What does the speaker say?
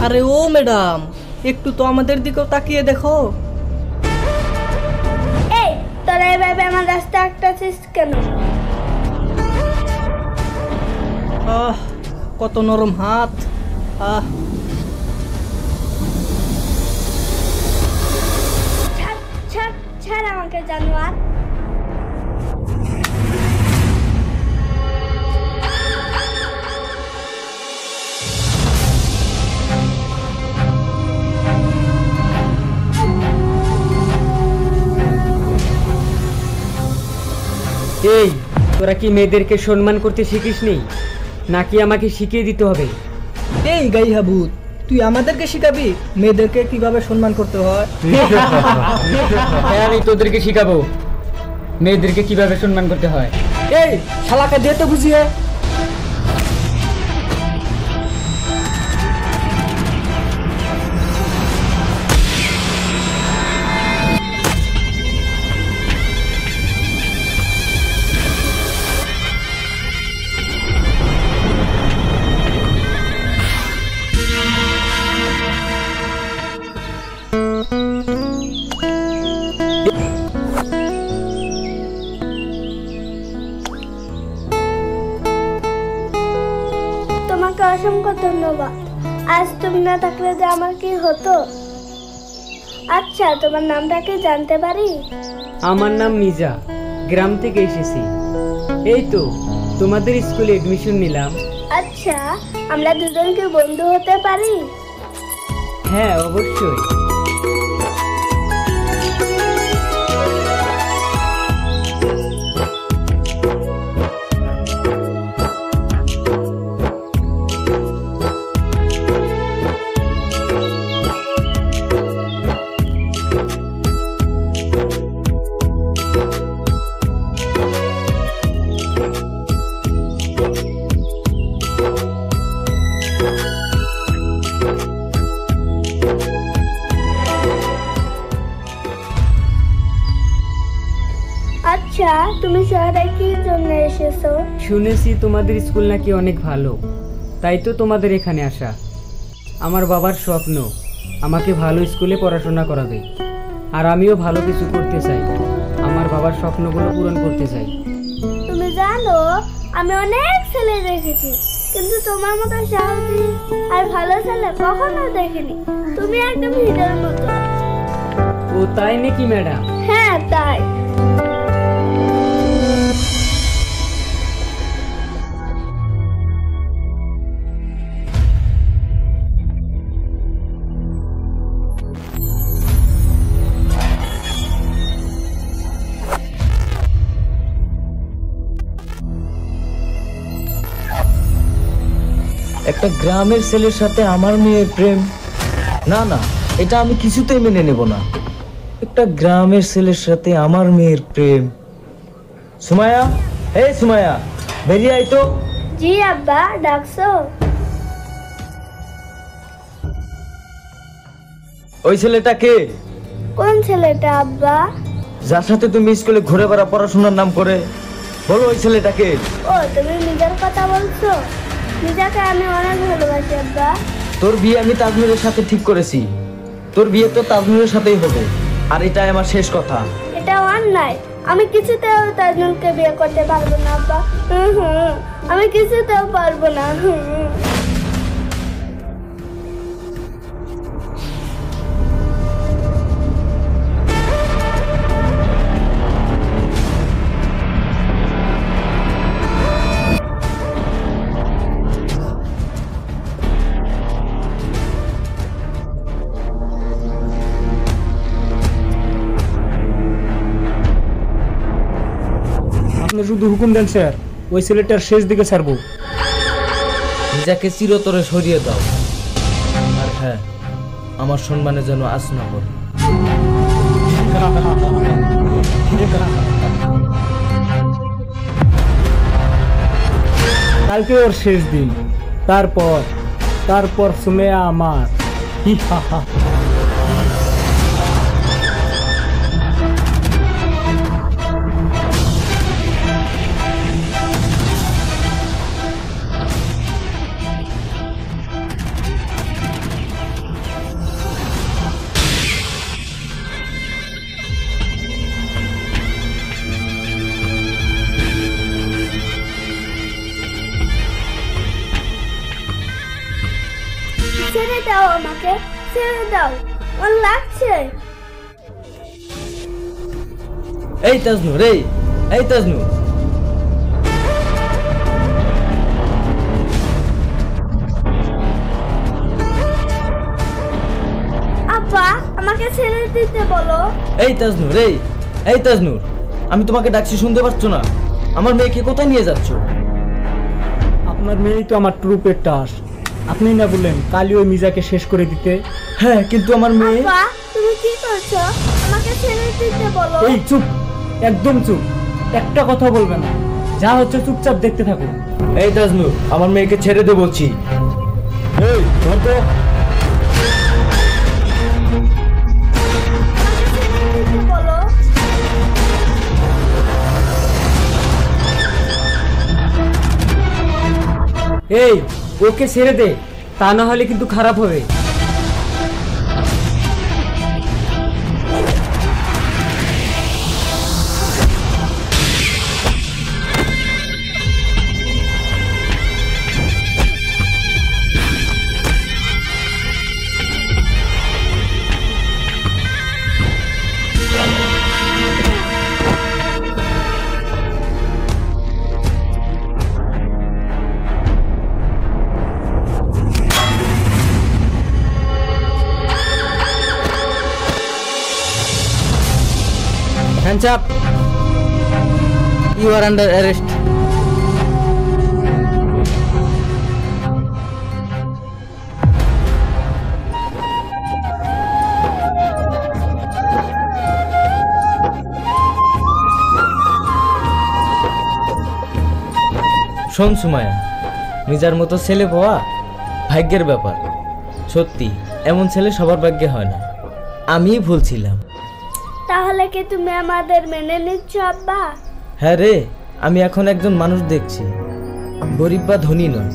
আরে ও ম্যাডাম, একটু তো আমাদের দিকেও তাকিয়ে দেখো। এই তোরা এভাবে আমার রাস্তা আটকাছিস কেন? আহ কত নরম হাত। ছাড় ছাড় ছাড় আমাকে জানোয়ার। এই তোরা কি মেয়েদেরকে সম্মান করতে শিখিসনি, নাকি আমাকে শিখিয়ে দিতে হবে? এই গাইহা ভূত, তুই আমাদেরকে শিখাবি মেয়েদেরকে কিভাবে সম্মান করতে হয়? হ্যাঁ, আমি তোদেরকে শিখাবো মেয়েদেরকে কিভাবে সম্মান করতে হয়। এই শালাকে দিয়ে তো বুঝিয়ে। তোমাকে অসংখ্য ধন্যবাদ। আজ তুমি না থাকলে যে আমার কি হতো। আচ্ছা, তোমার নামটা কি জানতে পারি? আমার নাম নিজা, গ্রাম থেকে এসেছি। এই তো তোমাদের স্কুলে এডমিশন নিলাম। আচ্ছা, আমরা দুজন কি বন্ধু হতে পারি? হ্যাঁ, অবশ্যই। আচ্ছা, তুমি শহরে কি জন্য এসেছো? শুনেছি তোমাদের স্কুল নাকি অনেক ভালো, তাই তো তোমাদের এখানে আসা। আমার বাবার স্বপ্ন আমাকে ভালো স্কুলে পড়াশোনা করাবে, আর আমিও ভালো কিছু করতে চাই। আমার বাবার স্বপ্নগুলো পূরণ করতে চাই। তুমি জানো, আমি অনেক ছেলে দেখেছি, কিন্তু তোমার মতো সাহসী আর ভালো ছেলে কখনো দেখিনি। তুমি একদম হিরোর মতো। ও তাই নাকি ম্যাডাম? হ্যাঁ, তাই। একটা গ্রামের ছেলের সাথে আমার মেয়ের প্রেম? না না, এটা আমি কিছুতেই মেনে নেব না। একটা গ্রামের ছেলের সাথে আমার মেয়ের প্রেম। সুমাইয়া, এই সুমাইয়া, বেরিয়ে আই তো। জি আব্বা, ডাকছো? ওই ছেলেটা কে? কোন ছেলেটা আব্বা? যার সাথে তুমি স্কুলে ঘুরে বেড়া পড়াশোনার নাম করে, বলো ওই ছেলেটা কে? ও, তুমি নিজের কথা বলছো? নিজেকে আমি অনেক ভালোবাসি আব্বা। তোর বিয়ে আমি তাজমীরের সাথে ঠিক করেছি। তোর বিয়ে তো তাজমীরের সাথেই হবে, আর এটাই আমার শেষ কথা। এটা অন্যায়। আমি কিছুতেও তাজমুলকে বিয়ে করতে পারবো না আব্বা। আমি কিছুতেও পারবো না। আপনি শুধু হুকুম দেন স্যার, ওই ছেলেটার শেষ দিকে ছাড়বো। নিজেকে চিরতরে সরিয়ে দাও, আর হ্যাঁ, আমার সম্মানে যেন আস না করে। কালকে ওর শেষ দিন, তারপর সুমেয়া আমার। ছেড়ে দাও আমাকে, ছেড়ে দাও, আমার লাগছে। এই তাজনুর, এই তাজনুর, আব্বা আমাকে ছেড়ে দিতে বলো। এই তাজনুর, এই তাজনুর, আমি তোমাকে ডাকছি, শুনতে পাচ্ছ না? আমার মেয়েকে কোথায় নিয়ে যাচ্ছ? আপনার মেয়েই তো আমার ট্রুপের টাস। আপনি না বললেন কালি ওই মিজাকে শেষ করে দিতে? হ্যাঁ, কিন্তু আমার মেয়ে। আব্বা তুমি কি করছো? আমাকে ছেড়ে দিতে বলো। এই চুপ, একদম চুপ, একটা কথা বলবে না, যা হচ্ছে চুপচাপ দেখতে থাকুন। এই তাজনুর, আমার মেয়েকে ছেড়ে দে বলছি। এই ধর তো। দিতে বলো। এই ওকে ছেড়ে দে, তা না হলে কিন্তু খারাপ হবে। Hands up. You are under arrest. শোন সুমায়া, মিজার মতো ছেলে পাওয়া ভাগ্যের ব্যাপার। সত্যি এমন ছেলে সবার ভাগ্যে হয় না। আমিই ভুল ছিলাম। তাহলে কি তুমি আমাদের মেনে নিচ্ছ আব্বা? হ্যাঁ রে, আমি এখন একজন মানুষ দেখছি, গরিব বা ধনী নয়।